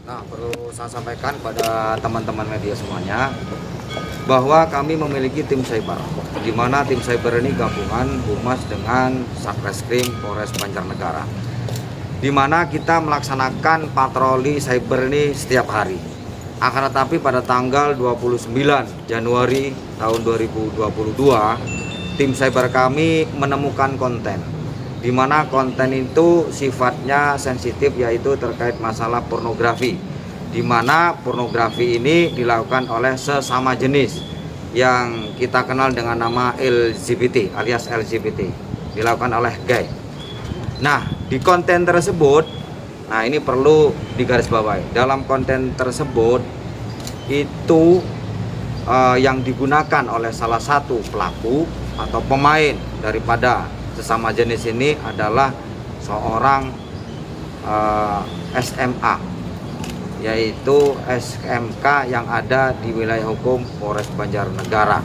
Nah, perlu saya sampaikan pada teman-teman media semuanya bahwa kami memiliki tim cyber, di mana tim cyber ini gabungan Humas dengan Satreskrim Polres Banjarnegara, di mana kita melaksanakan patroli cyber ini setiap hari. Akan tetapi pada tanggal 29 Januari tahun 2022, tim cyber kami menemukan konten, di mana konten itu sifatnya sensitif, yaitu terkait masalah pornografi, di mana pornografi ini dilakukan oleh sesama jenis yang kita kenal dengan nama LGBT alias LGBT, dilakukan oleh gay. Nah, di konten tersebut, nah ini perlu digarisbawahi, dalam konten tersebut itu yang digunakan oleh salah satu pelaku atau pemain daripada sesama jenis ini adalah seorang SMA, yaitu SMK yang ada di wilayah hukum Polres Banjarnegara.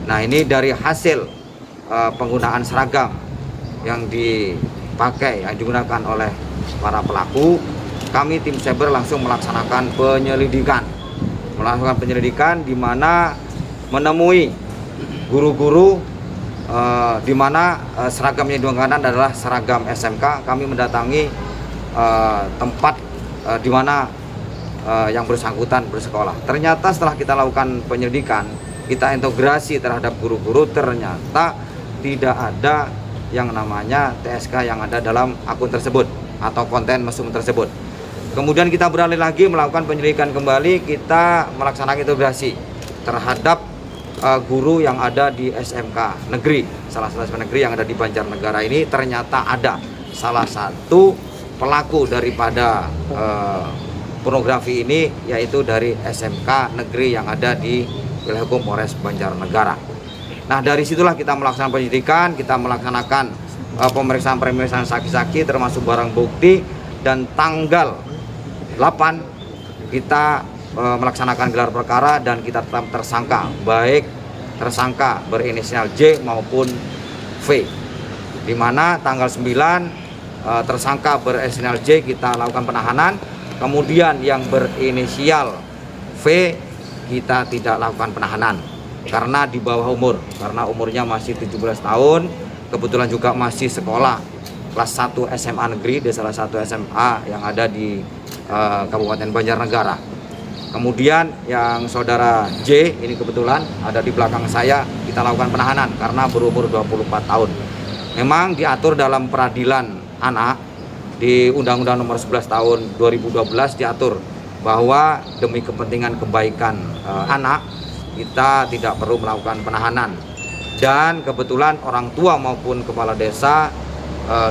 Nah, ini dari hasil penggunaan seragam yang dipakai, yang digunakan oleh para pelaku, kami tim cyber langsung melaksanakan penyelidikan, di mana menemui guru-guru di mana seragamnya digunakan adalah seragam SMK. Kami mendatangi tempat di mana yang bersangkutan bersekolah. Ternyata setelah kita lakukan penyelidikan, kita integrasi terhadap guru-guru, ternyata tidak ada yang namanya TSK yang ada dalam akun tersebut atau konten mesum tersebut. Kemudian kita beralih lagi melakukan penyelidikan kembali, kita melaksanakan integrasi terhadap guru yang ada di SMK negeri, salah satu SMK negeri yang ada di Banjarnegara ini. Ternyata ada salah satu pelaku daripada pornografi ini, yaitu dari SMK negeri yang ada di wilayah hukum Polres Banjarnegara. Nah, dari situlah kita melaksanakan penyelidikan, kita melaksanakan pemeriksaan saksi-saksi termasuk barang bukti, dan tanggal 8 kita melaksanakan gelar perkara dan kita tetap tersangka, baik tersangka berinisial J maupun V, di mana tanggal 9 tersangka berinisial J kita lakukan penahanan, kemudian yang berinisial V kita tidak lakukan penahanan karena di bawah umur, karena umurnya masih 17 tahun, kebetulan juga masih sekolah kelas 1 SMA negeri di salah satu SMA yang ada di Kabupaten Banjarnegara. Kemudian yang saudara J ini kebetulan ada di belakang saya, kita lakukan penahanan karena berumur 24 tahun. Memang diatur dalam peradilan anak di Undang-Undang Nomor 11 Tahun 2012 diatur bahwa demi kepentingan kebaikan anak kita tidak perlu melakukan penahanan, dan kebetulan orang tua maupun kepala desa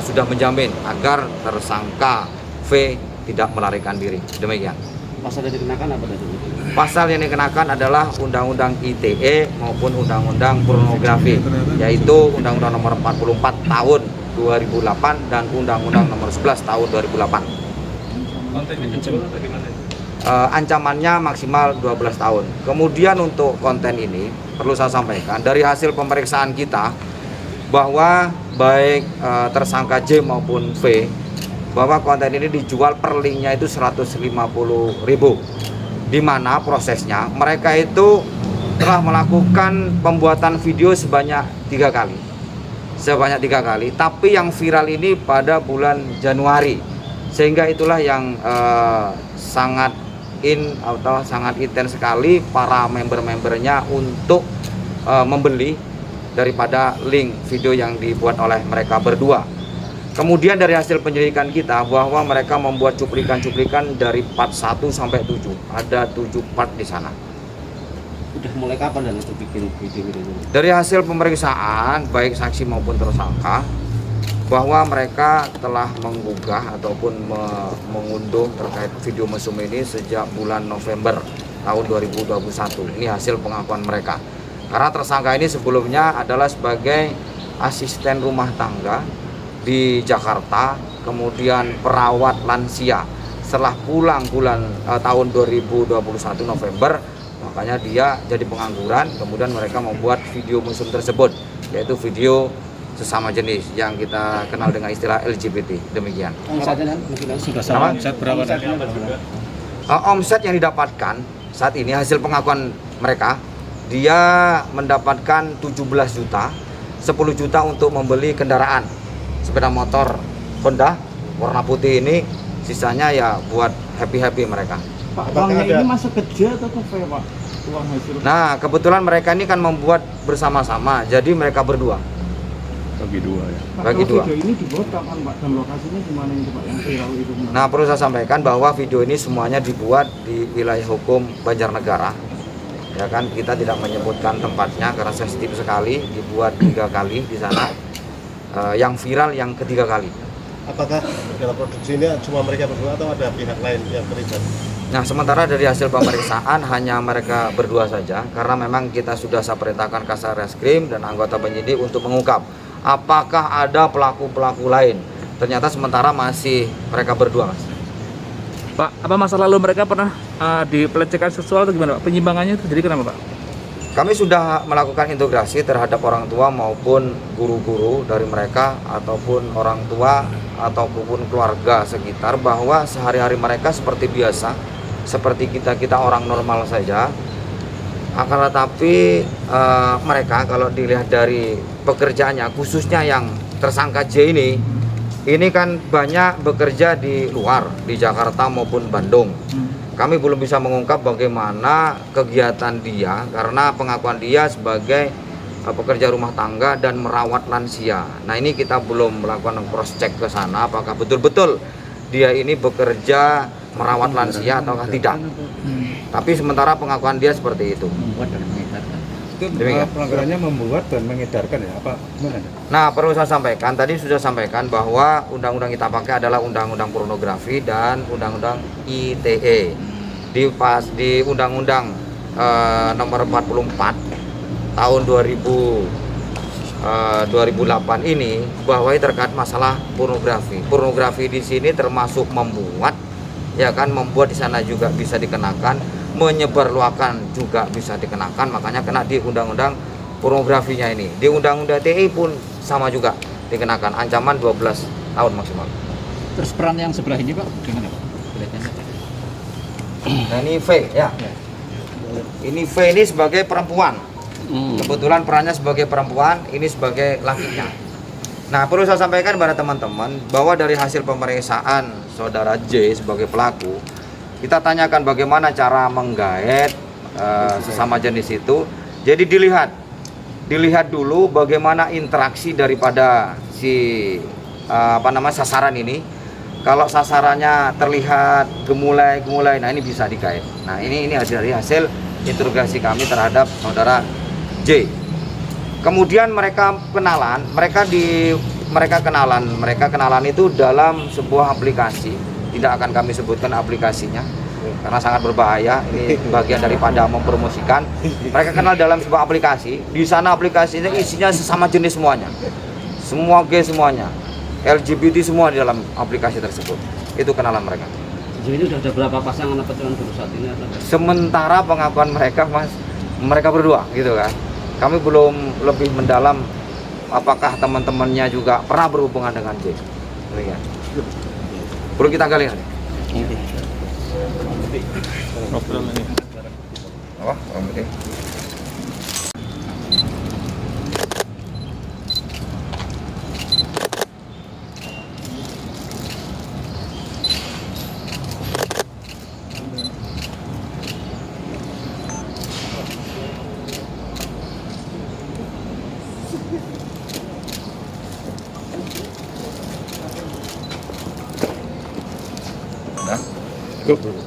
sudah menjamin agar tersangka V tidak melarikan diri. Demikian. Pasal yang dikenakan apa tadi? Pasal yang dikenakan adalah Undang-Undang ITE maupun Undang-Undang Pornografi, yaitu Undang-Undang Nomor 44 Tahun 2008 dan Undang-Undang Nomor 11 Tahun 2008. Ancamannya maksimal 12 tahun. Kemudian untuk konten ini perlu saya sampaikan, dari hasil pemeriksaan kita bahwa baik tersangka J maupun V, bahwa konten ini dijual per linknya itu 150.000, di mana prosesnya mereka itu telah melakukan pembuatan video sebanyak 3 kali, tapi yang viral ini pada bulan Januari, sehingga itulah yang sangat atau sangat intens sekali para member-membernya untuk membeli daripada link video yang dibuat oleh mereka berdua. Kemudian dari hasil penyelidikan kita bahwa mereka membuat cuplikan-cuplikan dari part 1 sampai 7. Ada 7 part di sana. Udah mulai kapan dan itu bikin video ini? Dari hasil pemeriksaan baik saksi maupun tersangka bahwa mereka telah menggugah ataupun mengunduh terkait video mesum ini sejak bulan November tahun 2021. Ini hasil pengakuan mereka. Karena tersangka ini sebelumnya adalah sebagai asisten rumah tangga di Jakarta, kemudian perawat lansia. Setelah pulang bulan tahun 2021 November, makanya dia jadi pengangguran. Kemudian mereka membuat video mesum tersebut, yaitu video sesama jenis yang kita kenal dengan istilah LGBT. Demikian. Omsetnya mungkin sudah sama. omset berapa tadi? Omset yang didapatkan saat ini hasil pengakuan mereka, dia mendapatkan 17 juta, 10 juta untuk membeli kendaraan sepeda motor Honda warna putih ini, sisanya ya buat happy mereka. Pak, uangnya ini masuk ke J atau ke V, Pak? Uang hasil. Nah, kebetulan mereka ini kan membuat bersama-sama, jadi mereka berdua. Bagi dua ya. Pak, Bagi kalau dua. video ini dibuat kapan, Pak? Dan lokasinya di mana itu, Pak? Yang viral itu? Nah, perlu saya sampaikan bahwa video ini semuanya dibuat di wilayah hukum Banjarnegara. Ya kan, kita tidak menyebutkan tempatnya karena sensitif sekali, dibuat 3 kali di sana. Yang viral yang ketiga kali. Apakah dalam produksi ini cuma mereka berdua atau ada pihak lain yang terlibat? Nah, sementara dari hasil pemeriksaan hanya mereka berdua saja, karena memang kita sudah saya perintahkan Kasar Reskrim dan anggota penyidik untuk mengungkap apakah ada pelaku-pelaku lain. Ternyata sementara masih mereka berdua, Mas. Pak, apa masa lalu mereka pernah dipelecehkan seksual atau gimana, Pak? Penyimpangannya itu jadi kenapa, Pak? Kami sudah melakukan integrasi terhadap orang tua maupun guru-guru dari mereka ataupun orang tua ataupun keluarga sekitar bahwa sehari-hari mereka seperti biasa, seperti kita orang normal saja. Akan tetapi mereka kalau dilihat dari pekerjaannya, khususnya yang tersangka J ini kan banyak bekerja di luar, di Jakarta maupun Bandung. Kami belum bisa mengungkap bagaimana kegiatan dia karena pengakuan dia sebagai pekerja rumah tangga dan merawat lansia. Nah, ini kita belum melakukan cross check ke sana apakah betul-betul dia ini bekerja merawat lansia ataukah tidak. Tapi sementara pengakuan dia seperti itu. Membuat dan mengedarkan. Itu Demikian. pelanggarannya membuat dan mengedarkan ya, apa gimana? Nah, perlu saya sampaikan, tadi sudah sampaikan bahwa undang-undang kita pakai adalah undang-undang pornografi dan undang-undang ITE. Di undang-undang nomor 44 tahun 2008 ini bahwa terkait masalah pornografi. Pornografi di sini termasuk membuat, ya kan, membuat di sana juga bisa dikenakan, menyebarluaskan juga bisa dikenakan, makanya kena di undang-undang pornografinya ini. Di undang-undang TI pun sama juga dikenakan ancaman 12 tahun maksimal. Terus peran yang sebelah ini, Pak, gimana, Pak? Nah, ini V ya. Ini V ini sebagai perempuan. Kebetulan perannya sebagai perempuan, ini sebagai lakinya. Nah, perlu saya sampaikan kepada teman-teman bahwa dari hasil pemeriksaan saudara J sebagai pelaku, kita tanyakan bagaimana cara menggaet sesama jenis itu. Jadi dilihat dulu bagaimana interaksi daripada si sasaran ini. Kalau sasarannya terlihat gemulai, nah ini bisa digait. Nah, ini dari hasil interogasi kami terhadap saudara J. Kemudian mereka kenalan itu dalam sebuah aplikasi. Tidak akan kami sebutkan aplikasinya karena sangat berbahaya. Ini bagian daripada mempromosikan. Mereka kenal dalam sebuah aplikasi. Di sana aplikasinya isinya sesama jenis semuanya. Semua gay semuanya. LGBT semua di dalam aplikasi tersebut. Itu kenalan mereka. Sejauh ini sudah ada berapa pasangan apa cuma baru saat ini atau? Sementara pengakuan mereka, Mas, mereka berdua gitu kan. Kami belum lebih mendalam apakah teman-temannya juga pernah berhubungan dengan J. Demikian. Perlu kita gali nanti. Apa? Orang putih.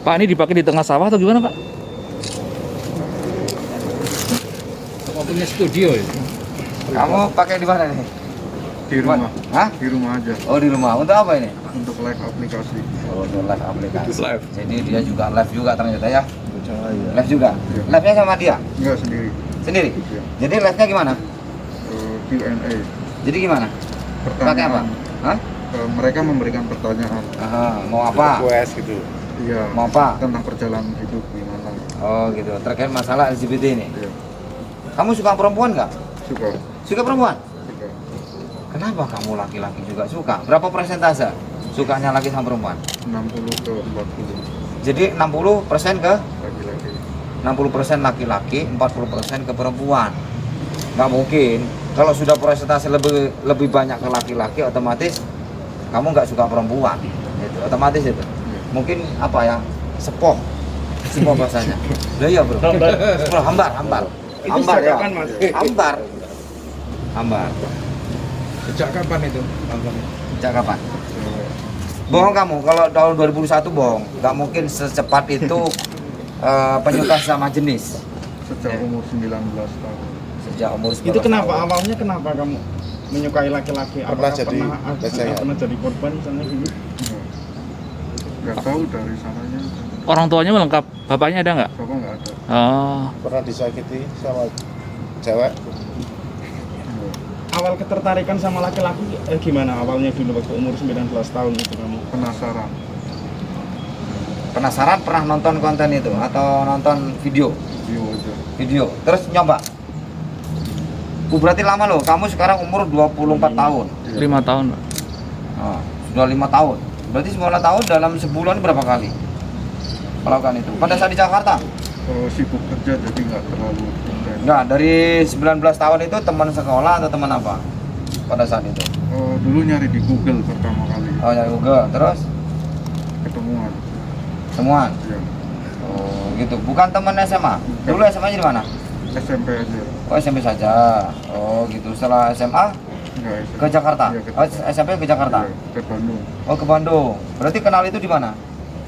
Pak, ini dipakai di tengah sawah atau gimana, Pak? Punya studio ya? Kamu pakai di mana nih? Di rumah. Hah? Di rumah aja. Oh, di rumah. Untuk apa ini? Untuk live aplikasi. Oh, untuk live aplikasi. Live. Jadi dia juga live juga ternyata ya. Cahaya. Live juga. Iya. Live-nya sama dia Enggak sendiri. sendiri. Iya. Jadi live-nya gimana? Q&A. Jadi gimana? Pakai apa? Hah? Mereka memberikan pertanyaan. Aha, mau apa? gitu. Iya. Mau apa? Tentang perjalanan hidup gimana. Oh, gitu. Terkait masalah LGBT ini. Iya. Kamu suka perempuan nggak? Suka. Suka perempuan? Suka. Kenapa kamu laki-laki juga suka? Berapa persentase sukanya laki sama perempuan? 60 ke 40. Jadi 60% ke laki-laki. 60% laki-laki, 40% ke perempuan. Nggak mungkin. Kalau sudah persentase lebih banyak ke laki-laki, otomatis kamu nggak suka perempuan. Gitu. Otomatis itu. Mungkin apa ya? Sepoh bahasanya. Lah iya bro. Sepoh, hambar ya. Hambar. Sejak kapan itu? Sejak kapan? Bohong kamu, kalau tahun 2001 bohong. Nggak mungkin secepat itu penyuka sama jenis. Sejak umur 19 tahun. Sejak umur 19 Itu kenapa tahun. awalnya kenapa kamu menyukai laki-laki? Pernah Apakah jadi pelecehan? pernah jadi korban misalnya dulu? Nggak tahu dari sananya. Orang tuanya lengkap, bapaknya ada nggak? Bapak nggak ada. Oh, Pernah disakiti sama cewek? Awal ketertarikan sama laki-laki gimana awalnya dulu waktu umur 19 tahun itu kamu? Penasaran. Penasaran pernah nonton konten itu atau nonton video? Video aja. Video, terus nyoba. Berarti lama loh, kamu sekarang umur 24 tahun. 5 tahun, Pak. Oh, sudah 5 tahun. Berarti 9 tahun dalam sebulan berapa kali melakukan itu? Pada saat di Jakarta? Sibuk kerja jadi nggak terlalu intens. Enggak, dari 19 tahun itu teman sekolah atau teman apa? Pada saat itu? Dulu nyari di Google pertama kali. Oh ya Google, terus Ketemuan. temuan. Ya. Oh gitu, bukan teman SMA. Dulu SMA-nya di mana? SMP aja. Oh SMP saja. Oh gitu, setelah SMA Enggak SMP. ke Jakarta. Iya, ke Oh SMP ke Jakarta. Iya, ke Bandung. Oh ke Bandung. Berarti kenal itu di mana?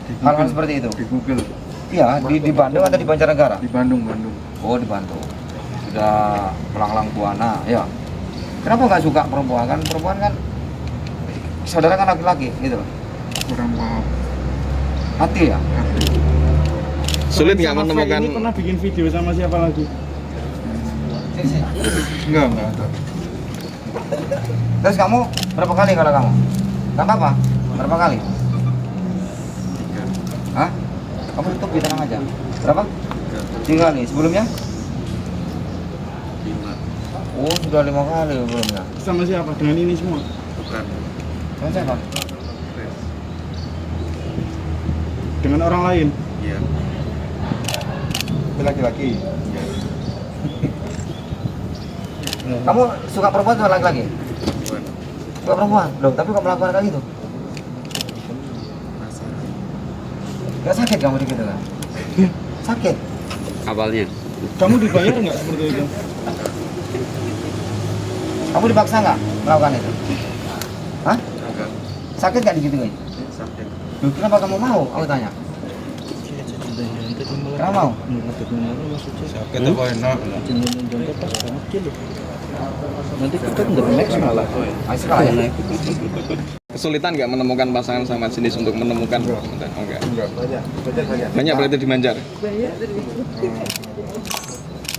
Di Hal-hal Google. seperti itu? Di Google. Iya, di Bandung atau di Banjarnegara? Di Bandung. Oh di Bandung. Sudah melanglang buana, ya. Kenapa nggak suka perempuan? Kan perempuan kan saudara kan laki-laki, gitu loh. Kurang paham. Hati ya. Sulit nggak Sama Faye menemukan ini pernah bikin video sama siapa lagi? Enggak ada. Terus kamu berapa kali kalau kamu? Nggak apa? Berapa kali? Hah? Kamu tutup di tenang aja. Berapa? 3 kali. Sebelumnya? Oh sudah 5 kali sebelumnya. Sama siapa? Dengan ini semua? Sama siapa? Dengan orang lain? Iya. Laki-laki. Kamu suka perempuan atau laki-laki? Suka perempuan? Loh, tapi kok melakukan kayak gitu? Gak sakit kamu dikit kan? Sakit? awalnya? Kamu dibayar nggak seperti itu? Kamu dipaksa nggak melakukan itu? Hah? Sakit nggak digituin? Sakit. Loh, kenapa kamu mau? Aku tanya. Kamu mau? Sakit apa enak? Nanti kita nggak next malah. Ayo sekarang ya. Kesulitan nggak menemukan pasangan sama jenis untuk menemukan? Oh, enggak. Enggak. Banyak. Banyak berarti di Banjar.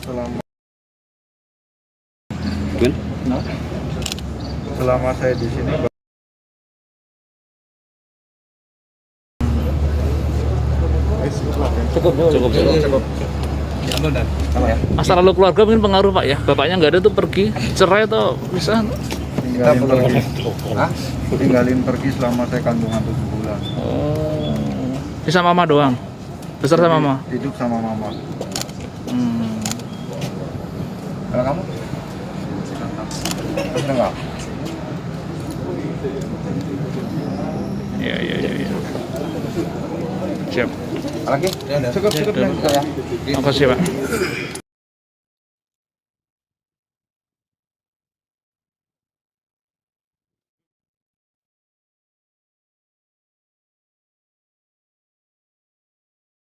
Selama Bun? selama saya di sini Cukup. Sama ya. Masa lalu keluarga mungkin pengaruh Pak ya? Bapaknya nggak ada tuh pergi, cerai atau bisa? Kita belum. Hah? tinggalin pergi selama saya kandungan 7 bulan. Oh, ini sama mama doang? Besar sama mama? Hidup sama mama. Kalau kamu? Sudah enggak? Iya. Siap. Lagi? Cukup ya. Makasih Pak.